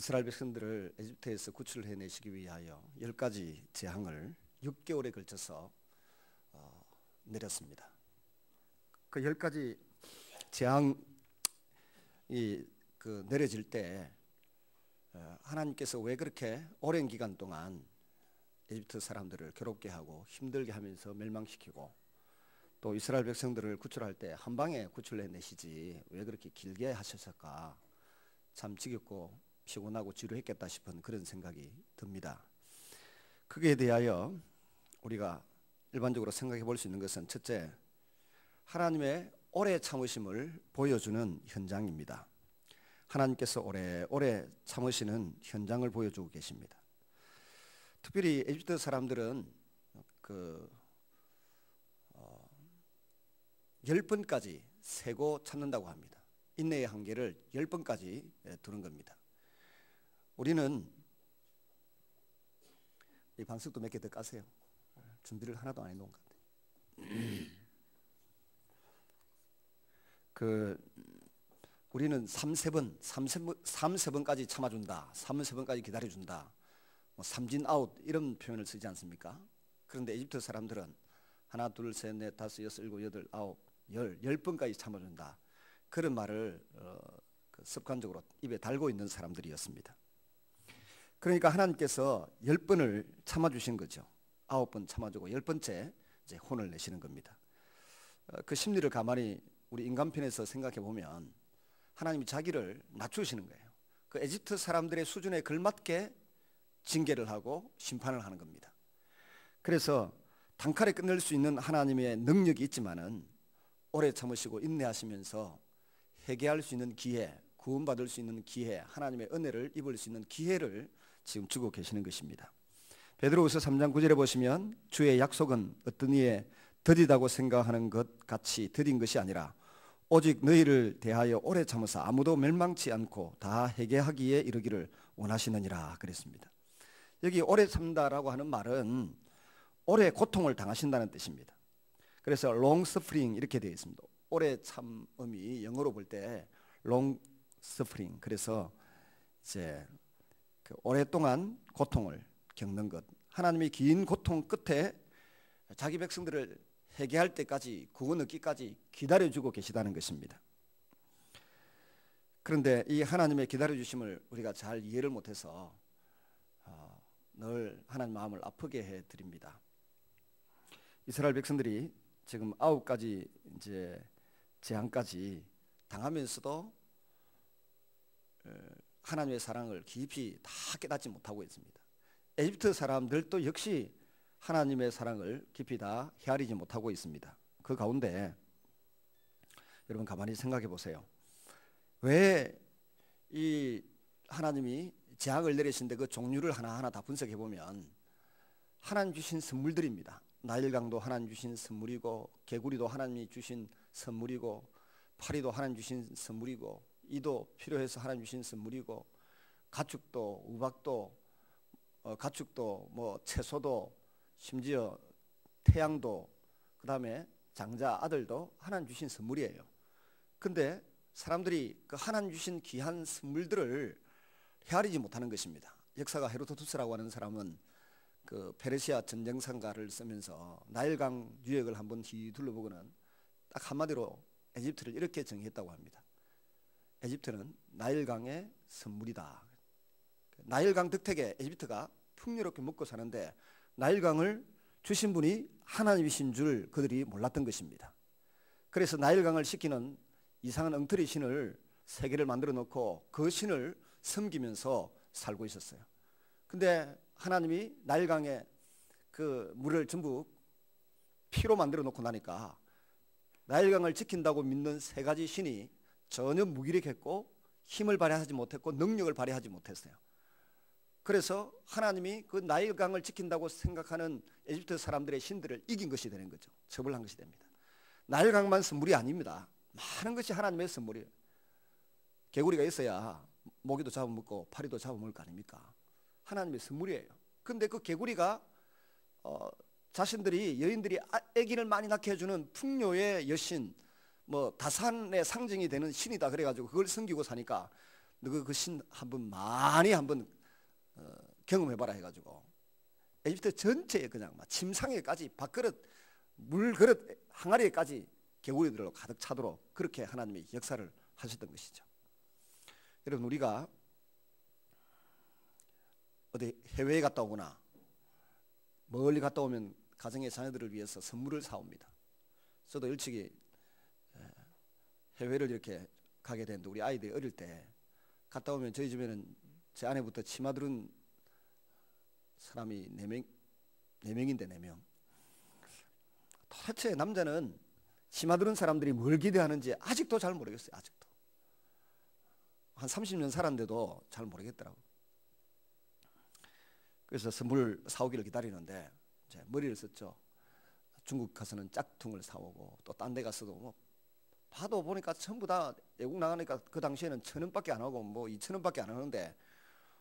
이스라엘 백성들을 에집트에서 구출을 해내시기 위하여 10가지 재앙을 6개월에 걸쳐서 내렸습니다. 그 10가지 재앙이 내려질 때 하나님께서 왜 그렇게 오랜 기간 동안 에집트 사람들을 괴롭게 하고 힘들게 하면서 멸망시키고 또 이스라엘 백성들을 구출할 때 한 방에 구출해내시지 왜 그렇게 길게 하셨을까? 참 지겹고 피곤하고 지루했겠다 싶은 그런 생각이 듭니다. 그에 대하여 우리가 일반적으로 생각해 볼 수 있는 것은 첫째, 하나님의 오래 참으심을 보여주는 현장입니다. 하나님께서 오래 참으시는 현장을 보여주고 계십니다. 특별히 에집트 사람들은 10번까지 세고 참는다고 합니다. 인내의 한계를 10번까지 두는 겁니다. 우리는 이 방석도 몇 개 더 까세요. 준비를 하나도 안 해놓은 것 같아요. 우리는 3세번까지 참아준다, 3세번까지 기다려준다, 삼진 아웃 이런 표현을 쓰지 않습니까? 그런데 에집트 사람들은 하나, 둘, 셋, 넷, 다섯, 여섯, 일곱, 여덟, 아홉, 10번까지 참아준다, 그런 말을 습관적으로 입에 달고 있는 사람들이었습니다. 그러니까 하나님께서 10번을 참아주신 거죠. 9번 참아주고 10번째 이제 혼을 내시는 겁니다. 그 심리를 가만히 우리 인간편에서 생각해 보면 하나님이 자기를 낮추시는 거예요. 그 에집트 사람들의 수준에 걸맞게 징계를 하고 심판을 하는 겁니다. 그래서 단칼에 끝낼 수 있는 하나님의 능력이 있지만은 오래 참으시고 인내하시면서 회개할 수 있는 기회, 구원받을 수 있는 기회, 하나님의 은혜를 입을 수 있는 기회를 지금 주고 계시는 것입니다. 베드로후서 3장 9절에 보시면 주의 약속은 어떤 이에 더디다고 생각하는 것 같이 더딘 것이 아니라 오직 너희를 대하여 오래 참으사 아무도 멸망치 않고 다 회개하기에 이르기를 원하시느니라 그랬습니다. 여기 오래 참다라고 하는 말은 오래 고통을 당하신다는 뜻입니다. 그래서 long suffering 이렇게 되어 있습니다. 오래 참음이 영어로 볼 때 long suffering, 그래서 이제 오랫동안 고통을 겪는 것, 하나님이 긴 고통 끝에 자기 백성들을 회개할 때까지 구원 얻기까지 기다려주고 계시다는 것입니다. 그런데 이 하나님의 기다려주심을 우리가 잘 이해를 못해서 늘 하나님 마음을 아프게 해드립니다. 이스라엘 백성들이 지금 9가지 이제 재앙까지 당하면서도 하나님의 사랑을 깊이 다 깨닫지 못하고 있습니다. 에집트 사람들도 역시 하나님의 사랑을 깊이 다 헤아리지 못하고 있습니다. 그 가운데 여러분 가만히 생각해 보세요. 왜 이 하나님이 재앙을 내리신데 그 종류를 하나하나 다 분석해 보면 하나님 주신 선물들입니다. 나일강도 하나님 주신 선물이고, 개구리도 하나님이 주신 선물이고, 파리도 하나님 주신 선물이고, 이도 필요해서 하나님 주신 선물이고, 가축도, 우박도, 가축도, 뭐 채소도, 심지어 태양도, 그 다음에 장자 아들도 하나님 주신 선물이에요. 근데 사람들이 그 하나님 주신 귀한 선물들을 헤아리지 못하는 것입니다. 역사가 헤로도투스라고 하는 사람은 그 페르시아 전쟁상가를 쓰면서 나일강 유역을 한번 뒤둘러보고는 딱 한마디로 에집트를 이렇게 정의했다고 합니다. 에집트는 나일강의 선물이다. 나일강 덕택에 에집트가 풍요롭게 먹고 사는데 나일강을 주신 분이 하나님이신 줄 그들이 몰랐던 것입니다. 그래서 나일강을 시키는 이상한 엉터리 신을 3개를 만들어 놓고 그 신을 섬기면서 살고 있었어요. 근데 하나님이 나일강에 그 물을 전부 피로 만들어 놓고 나니까 나일강을 지킨다고 믿는 3가지 신이 전혀 무기력했고 힘을 발휘하지 못했고 능력을 발휘하지 못했어요. 그래서 하나님이 그 나일강을 지킨다고 생각하는 에집트 사람들의 신들을 이긴 것이 되는 거죠. 처벌한 것이 됩니다. 나일강만 선물이 아닙니다. 많은 것이 하나님의 선물이에요. 개구리가 있어야 모기도 잡아먹고 파리도 잡아먹을 거 아닙니까? 하나님의 선물이에요. 근데 그 개구리가 자신들이 여인들이 아기를 많이 낳게 해주는 풍요의 여신, 뭐 다산의 상징이 되는 신이다 그래가지고 그걸 섬기고 사니까 너가 그 신 한번 많이 한번 경험해봐라 해가지고 에집트 전체에 그냥 막 침상에까지 밥그릇 물그릇 항아리에까지 개구리들로 가득 차도록 그렇게 하나님이 역사를 하셨던 것이죠. 여러분, 우리가 어디 해외에 갔다 오거나 멀리 갔다 오면 가정의 자녀들을 위해서 선물을 사옵니다. 저도 일찍이 해외를 이렇게 가게 됐는데 우리 아이들이 어릴 때 갔다 오면 저희 집에는 제 아내부터 치마 두른 사람이 4명인데 4명. 도대체 남자는 치마 두른 사람들이 뭘 기대하는지 아직도 잘 모르겠어요. 아직도 한 30년 살았는데도 잘 모르겠더라고요. 그래서 선물 사오기를 기다리는데 이제 머리를 썼죠. 중국 가서는 짝퉁을 사오고 또 딴 데 가서도 뭐 봐도 보니까 전부 다 외국 나가니까 그 당시에는 1,000원밖에 안 하고 뭐 2,000원밖에 안 하는데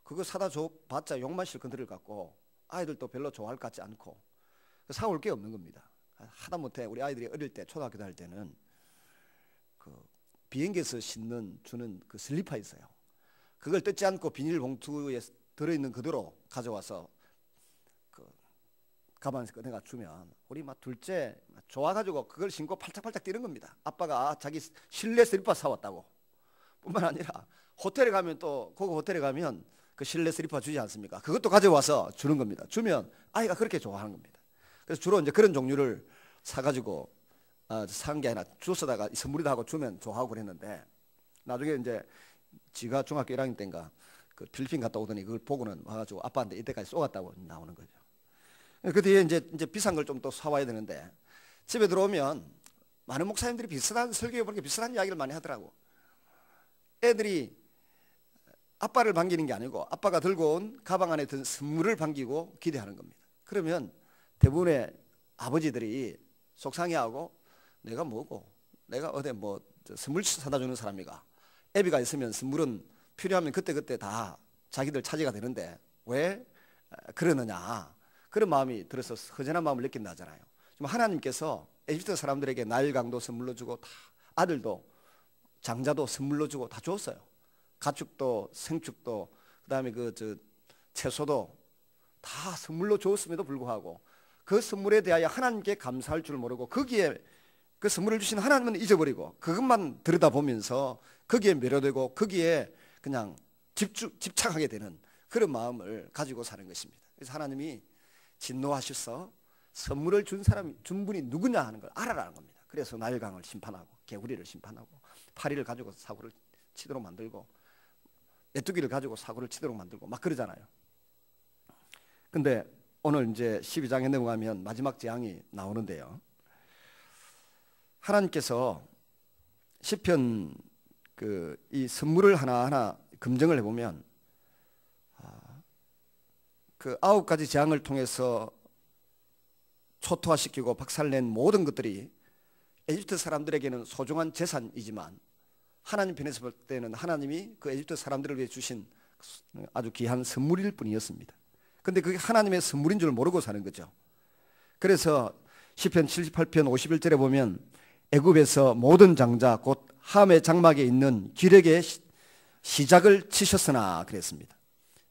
그거 사다 줘 봤자 욕만 실컷 들을 것 같고 아이들도 별로 좋아할 것 같지 않고 사올 게 없는 겁니다. 하다못해 우리 아이들이 어릴 때 초등학교 다닐 때는 그 비행기에서 주는 그 슬리퍼 있어요. 그걸 뜯지 않고 비닐봉투에 들어있는 그대로 가져와서 그 가방에서 꺼내가 주면 우리 막 둘째 좋아가지고 그걸 신고 팔짝팔짝 뛰는 겁니다. 아빠가 자기 실내 슬리퍼 사왔다고. 뿐만 아니라 호텔에 가면 또 고급 호텔에 가면 그 실내 슬리퍼 주지 않습니까? 그것도 가져와서 주는 겁니다. 주면 아이가 그렇게 좋아하는 겁니다. 그래서 주로 이제 그런 종류를 사가지고 산 게 아니라 주워다가 선물이다 하고 주면 좋아하고 그랬는데 나중에 이제 지가 중학교 1학년 때인가 그 필리핀 갔다 오더니 그걸 보고는 와가지고 아빠한테 이때까지 쏘갔다고 나오는 거죠. 그 뒤에 이제 비싼 걸 좀 또 사와야 되는데 집에 들어오면 많은 목사님들이 비슷한 설교에 보니까 비슷한 이야기를 많이 하더라고. 애들이 아빠를 반기는 게 아니고 아빠가 들고 온 가방 안에 든 선물을 반기고 기대하는 겁니다. 그러면 대부분의 아버지들이 속상해하고 내가 뭐고 내가 어디 뭐 선물 사다 주는 사람이가 애비가 있으면 선물은 필요하면 그때그때 다 자기들 차지가 되는데 왜 그러느냐 그런 마음이 들어서 허전한 마음을 느낀다 하잖아요. 지금 하나님께서 에집트 사람들에게 나일강도 선물로 주고 다 아들도 장자도 선물로 주고 다 줬어요. 가축도 생축도 그다음에 채소도 다 선물로 줬음에도 불구하고 그 선물에 대하여 하나님께 감사할 줄 모르고 거기에 그 선물을 주신 하나님은 잊어버리고 그것만 들여다보면서 거기에 매료되고 거기에 그냥 집착하게 되는 그런 마음을 가지고 사는 것입니다. 그래서 하나님이 진노하셔서 선물을 준 분이 누구냐 하는 걸 알아라는 겁니다. 그래서 나일강을 심판하고 개구리를 심판하고 파리를 가지고 사고를 치도록 만들고 메뚜기를 가지고 사고를 치도록 만들고 막 그러잖아요. 근데 오늘 이제 12장에 넘어가면 마지막 재앙이 나오는데요. 하나님께서 시편 이 선물을 하나하나 검증을 해보면 그 9가지 재앙을 통해서 초토화시키고 박살낸 모든 것들이 에집트 사람들에게는 소중한 재산이지만 하나님 편에서 볼 때는 하나님이 그 에집트 사람들을 위해 주신 아주 귀한 선물일 뿐이었습니다. 근데 그게 하나님의 선물인 줄 모르고 사는 거죠. 그래서 시편 78편 51절에 보면 애굽에서 모든 장자 곧 함의 장막에 있는 기력의 시작을 치셨으나 그랬습니다.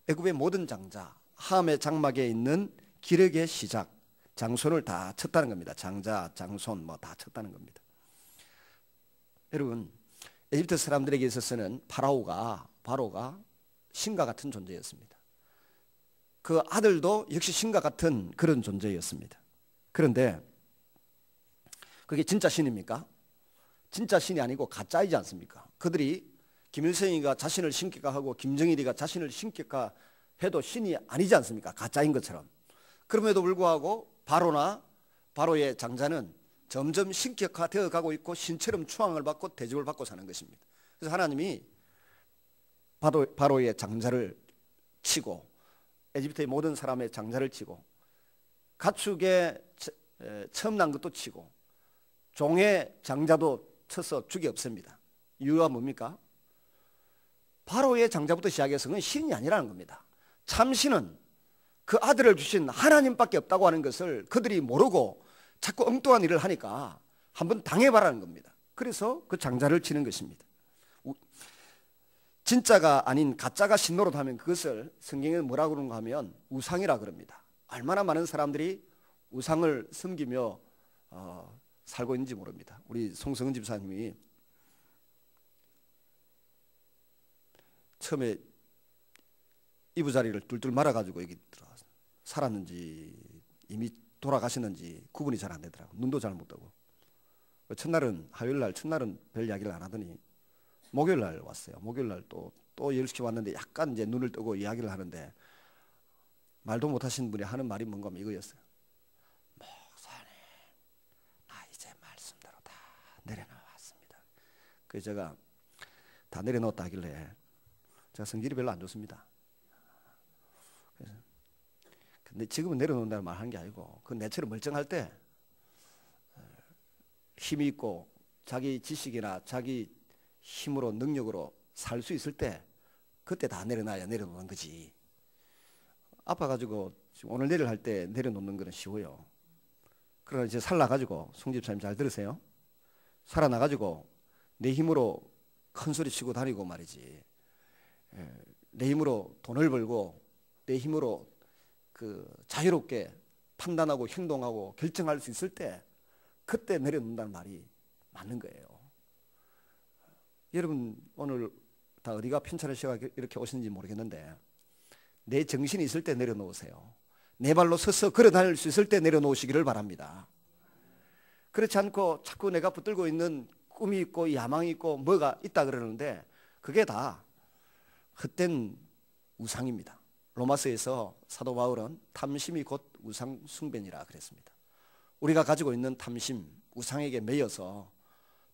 애굽의 모든 장자 함의 장막에 있는 기력의 시작 장손을 다 쳤다는 겁니다. 장자 장손 뭐 다 쳤다는 겁니다. 여러분 에집트 사람들에게 있어서는 바로가 신과 같은 존재였습니다. 그 아들도 역시 신과 같은 그런 존재였습니다. 그런데 그게 진짜 신입니까? 진짜 신이 아니고 가짜이지 않습니까? 그들이 김일성이가 자신을 신격화하고 김정일이가 자신을 신격화해도 신이 아니지 않습니까? 가짜인 것처럼. 그럼에도 불구하고 바로의 장자는 점점 신격화되어 가고 있고 신처럼 추앙을 받고 대접을 받고 사는 것입니다. 그래서 하나님이 바로의 장자를 치고 에집트의 모든 사람의 장자를 치고 가축의 처음 난 것도 치고 종의 장자도 쳐서 죽이 없습니다. 이유가 뭡니까? 바로의 장자부터 시작해서 그건 신이 아니라는 겁니다. 참신은 그 아들을 주신 하나님밖에 없다고 하는 것을 그들이 모르고 자꾸 엉뚱한 일을 하니까 한번 당해봐라는 겁니다. 그래서 그 장자를 치는 것입니다. 진짜가 아닌 가짜가 신노릇하면 그것을 성경에 뭐라고 그러는가 하면 우상이라 그럽니다. 얼마나 많은 사람들이 우상을 섬기며 살고 있는지 모릅니다. 우리 송성은 집사님이 처음에 이부자리를 뚫뚫 말아가지고 여기 들어가서 살았는지 이미 돌아가셨는지 구분이 잘 안 되더라고. 눈도 잘 못 뜨고. 첫날은 화요일날 첫날은 별 이야기를 안 하더니 목요일날 왔어요. 목요일날 또 10시 왔는데 약간 이제 눈을 뜨고 이야기를 하는데 말도 못하신 분이 하는 말이 뭔가 하면 이거였어요. 목사님, 나 이제 말씀대로 다 내려놓았습니다. 그래서 제가 다 내려놓았다 하길래 제가 성질이 별로 안 좋습니다. 그래서 근데 지금은 내려놓는다는 말 하는 게 아니고 그 내처럼 멀쩡할 때 힘이 있고 자기 지식이나 자기 힘으로 능력으로 살 수 있을 때 그때 다 내려놔야 내려놓는 거지. 아파가지고 오늘 내일 할 때 내려놓는 거는 쉬워요. 그러나 이제 살나가지고 송집사님 잘 들으세요. 살아나가지고 내 힘으로 큰 소리 치고 다니고 말이지. 내 힘으로 돈을 벌고 내 힘으로 그 자유롭게 판단하고 행동하고 결정할 수 있을 때 그때 내려놓는다는 말이 맞는 거예요. 여러분 오늘 다 어디가 편찮으셔서 이렇게 오셨는지 모르겠는데 내 정신이 있을 때 내려놓으세요. 내 발로 서서 걸어 다닐 수 있을 때 내려놓으시기를 바랍니다. 그렇지 않고 자꾸 내가 붙들고 있는 꿈이 있고 야망이 있고 뭐가 있다 그러는데 그게 다 헛된 우상입니다. 로마서에서 사도 바울은 탐심이 곧 우상 숭배니라 그랬습니다. 우리가 가지고 있는 탐심, 우상에게 매여서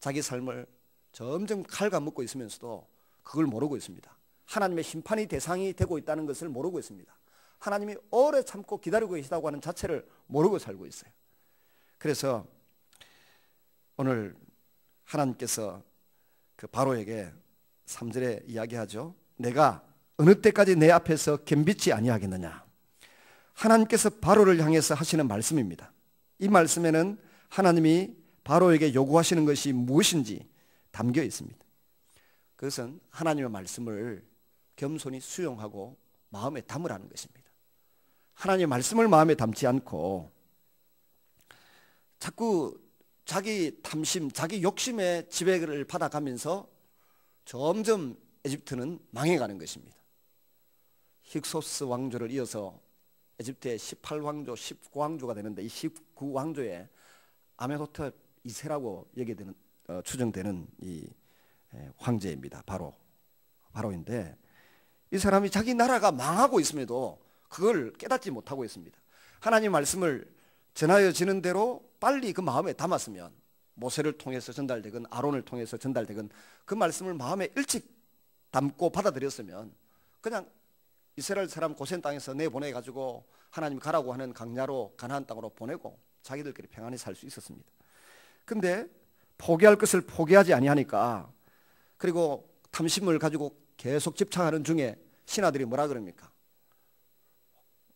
자기 삶을 점점 갉아먹고 있으면서도 그걸 모르고 있습니다. 하나님의 심판이 대상이 되고 있다는 것을 모르고 있습니다. 하나님이 오래 참고 기다리고 계시다고 하는 자체를 모르고 살고 있어요. 그래서 오늘 하나님께서 그 바로에게 3절에 이야기하죠. 내가 어느 때까지 내 앞에서 겸비지 아니하겠느냐. 하나님께서 바로를 향해서 하시는 말씀입니다. 이 말씀에는 하나님이 바로에게 요구하시는 것이 무엇인지 담겨 있습니다. 그것은 하나님의 말씀을 겸손히 수용하고 마음에 담으라는 것입니다. 하나님의 말씀을 마음에 담지 않고 자꾸 자기 탐심, 자기 욕심의 지배를 받아가면서 점점 에집트는 망해가는 것입니다. 힉소스 왕조를 이어서 에집트의 18왕조, 19왕조가 되는데 이 19왕조에 아멘호텝 2세라고 얘기되는 추정되는 이 황제입니다. 바로인데 이 사람이 자기 나라가 망하고 있음에도 그걸 깨닫지 못하고 있습니다. 하나님 말씀을 전하여지는 대로 빨리 그 마음에 담았으면 모세를 통해서 전달되건 아론을 통해서 전달되건 그 말씀을 마음에 일찍 담고 받아들였으면 그냥 이스라엘 사람 고센 땅에서 내보내가지고 하나님이 가라고 하는 강야로 가나안 땅으로 보내고 자기들끼리 평안히 살 수 있었습니다. 근데 포기할 것을 포기하지 아니하니까 그리고 탐심을 가지고 계속 집착하는 중에 신하들이 뭐라 그럽니까?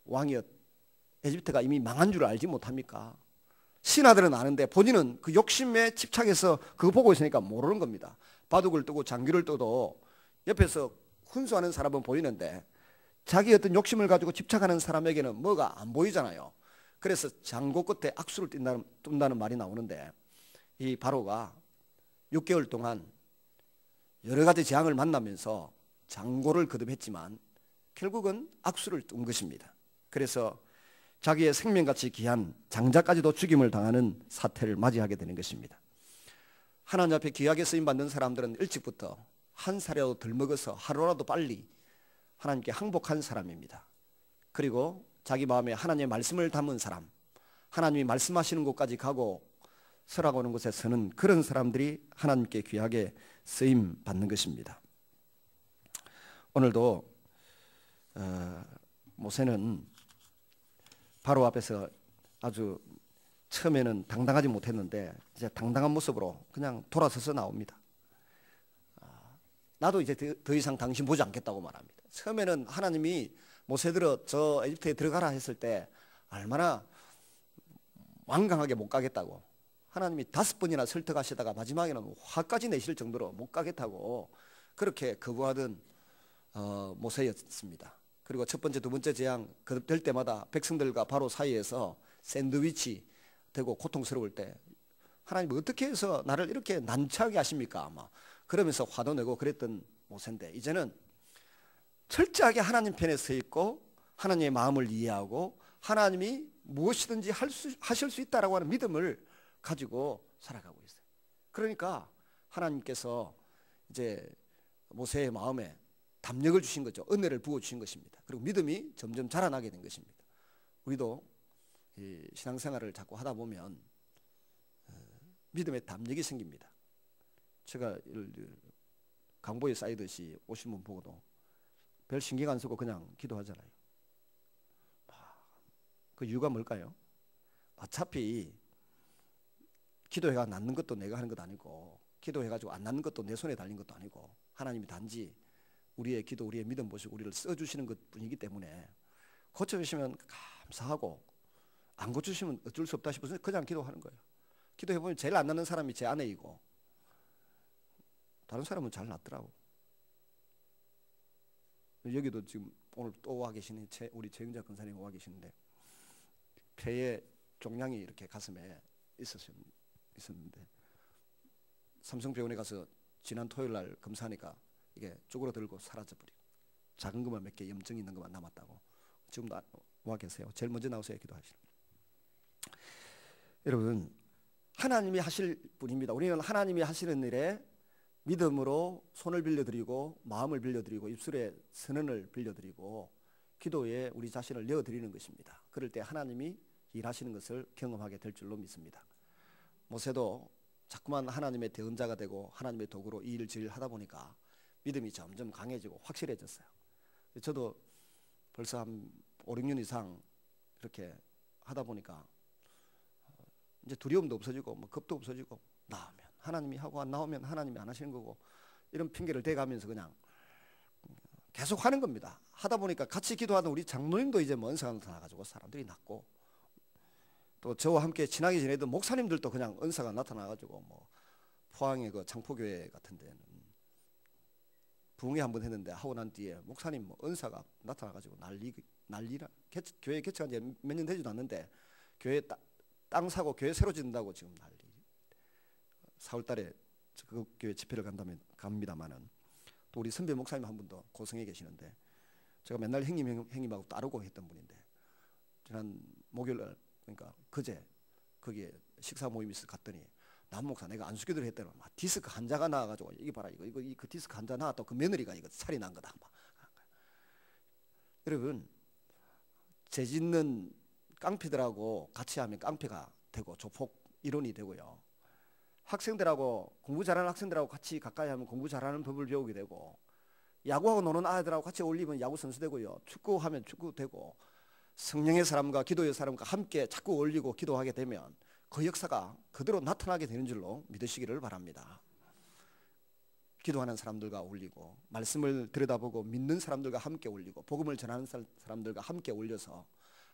왕이여 에집트가 이미 망한 줄 알지 못합니까? 신하들은 아는데 본인은 그 욕심에 집착해서 그거 보고 있으니까 모르는 겁니다. 바둑을 뜨고 장기를 떠도 옆에서 훈수하는 사람은 보이는데 자기 어떤 욕심을 가지고 집착하는 사람에게는 뭐가 안 보이잖아요. 그래서 장고 끝에 악수를 둔다는 말이 나오는데 이 바로가 6개월 동안 여러 가지 재앙을 만나면서 장고를 거듭했지만 결국은 악수를 둔 것입니다. 그래서 자기의 생명같이 귀한 장자까지도 죽임을 당하는 사태를 맞이하게 되는 것입니다. 하나님 앞에 귀하게 쓰임받는 사람들은 일찍부터 한 살이라도 덜 먹어서 하루라도 빨리 하나님께 항복한 사람입니다. 그리고 자기 마음에 하나님의 말씀을 담은 사람, 하나님이 말씀하시는 곳까지 가고 설하고 오는 곳에 서는 그런 사람들이 하나님께 귀하게 쓰임 받는 것입니다. 오늘도 모세는 바로 앞에서 아주 처음에는 당당하지 못했는데 이제 당당한 모습으로 그냥 돌아서서 나옵니다. 나도 이제 더 이상 당신 보지 않겠다고 말합니다. 처음에는 하나님이 모세들어 저 에집트에 들어가라 했을 때 얼마나 완강하게 못 가겠다고 하나님이 5번이나 설득하시다가 마지막에는 화까지 내실 정도로 못 가겠다고 그렇게 거부하던 모세였습니다. 그리고 첫 번째, 두 번째 재앙 거듭될 때마다 백성들과 바로 사이에서 샌드위치 되고 고통스러울 때 하나님 어떻게 해서 나를 이렇게 난처하게 하십니까? 아마 그러면서 화도 내고 그랬던 모세인데, 이제는 철저하게 하나님 편에 서 있고 하나님의 마음을 이해하고 하나님이 무엇이든지 하실 수 있다라고 하는 믿음을 가지고 살아가고 있어요. 그러니까 하나님께서 이제 모세의 마음에 담력을 주신 거죠. 은혜를 부어 주신 것입니다. 그리고 믿음이 점점 자라나게 된 것입니다. 우리도 이 신앙생활을 자꾸 하다 보면 믿음의 담력이 생깁니다. 제가 강보에 쌓이듯이 오신 분 보고도 별 신경 안 쓰고 그냥 기도하잖아요. 그 이유가 뭘까요? 어차피 기도회가 낫는 것도 내가 하는 것도 아니고, 기도해가지고 안 낫는 것도 내 손에 달린 것도 아니고, 하나님이 단지 우리의 기도, 우리의 믿음 보시고 우리를 써주시는 것뿐이기 때문에 고쳐주시면 감사하고 안 고쳐주시면 어쩔 수 없다 싶어서 그냥 기도하는 거예요. 기도해보면 제일 안 낫는 사람이 제 아내이고 다른 사람은 잘 낫더라고. 여기도 지금 오늘 또 와 계시는 우리 최영자 권사님 와 계시는데 폐에 종양이 이렇게 가슴에 있었는데 삼성병원에 가서 지난 토요일 날 검사하니까 이게 쪼그러들고 사라져버리고 작은 것만 몇 개 염증 있는 것만 남았다고. 지금도 와 계세요. 제일 먼저 나오세요. 기도하시는. 여러분, 하나님이 하실 분입니다. 우리는 하나님이 하시는 일에 믿음으로 손을 빌려드리고 마음을 빌려드리고 입술에 선언을 빌려드리고 기도에 우리 자신을 내어드리는 것입니다. 그럴 때 하나님이 일하시는 것을 경험하게 될 줄로 믿습니다. 모세도 자꾸만 하나님의 대언자가 되고 하나님의 도구로 이 일을 제일 하다 보니까 믿음이 점점 강해지고 확실해졌어요. 저도 벌써 한 5, 6년 이상 이렇게 하다 보니까 이제 두려움도 없어지고 뭐 겁도 없어지고, 나오면 하나님이 하고 안 나오면 하나님이 안 하시는 거고, 이런 핑계를 대가면서 그냥 계속 하는 겁니다. 하다 보니까 같이 기도하던 우리 장로님도 이제 뭐 은사가 나타나가지고 사람들이 낫고, 또 저와 함께 친하게 지내던 목사님들도 그냥 은사가 나타나가지고 뭐 포항의 그 창포교회 같은 데는 부흥회 한번 했는데 하고 난 뒤에 목사님 뭐 은사가 나타나가지고 난리라. 교회 개척한 지 몇 년 되지도 않는데 교회 땅 사고 교회 새로 짓는다고 지금 난리. 4월달에 그 교회 집회를 갑니다만은 또 우리 선배 목사님 한 분도 고성에 계시는데 제가 맨날 형님하고 따르고 했던 분인데 지난 목요일 날, 그러니까 그제 거기에 식사 모임이 있어 갔더니 남 목사 내가 안수기도를 했더니 막 디스크 환자가 나와가지고 이게 봐라 이거 그 디스크 환자 나왔다 그 며느리가 이거 살이 난 거다. 막. 여러분, 재짓는 깡패들하고 같이 하면 깡패가 되고 조폭 이론이 되고요. 학생들하고 공부 잘하는 학생들하고 같이 가까이 하면 공부 잘하는 법을 배우게 되고, 야구하고 노는 아이들하고 같이 어울리면 야구 선수 되고요. 축구하면 축구 되고, 성령의 사람과 기도의 사람과 함께 자꾸 어울리고 기도하게 되면 그 역사가 그대로 나타나게 되는 줄로 믿으시기를 바랍니다. 기도하는 사람들과 어울리고 말씀을 들여다보고 믿는 사람들과 함께 어울리고 복음을 전하는 사람들과 함께 어울려서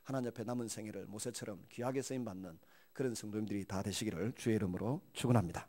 하나님 앞에 남은 생애를 모세처럼 귀하게 쓰임받는 그런 성도님들이 다 되시기를 주의 이름으로 축원합니다.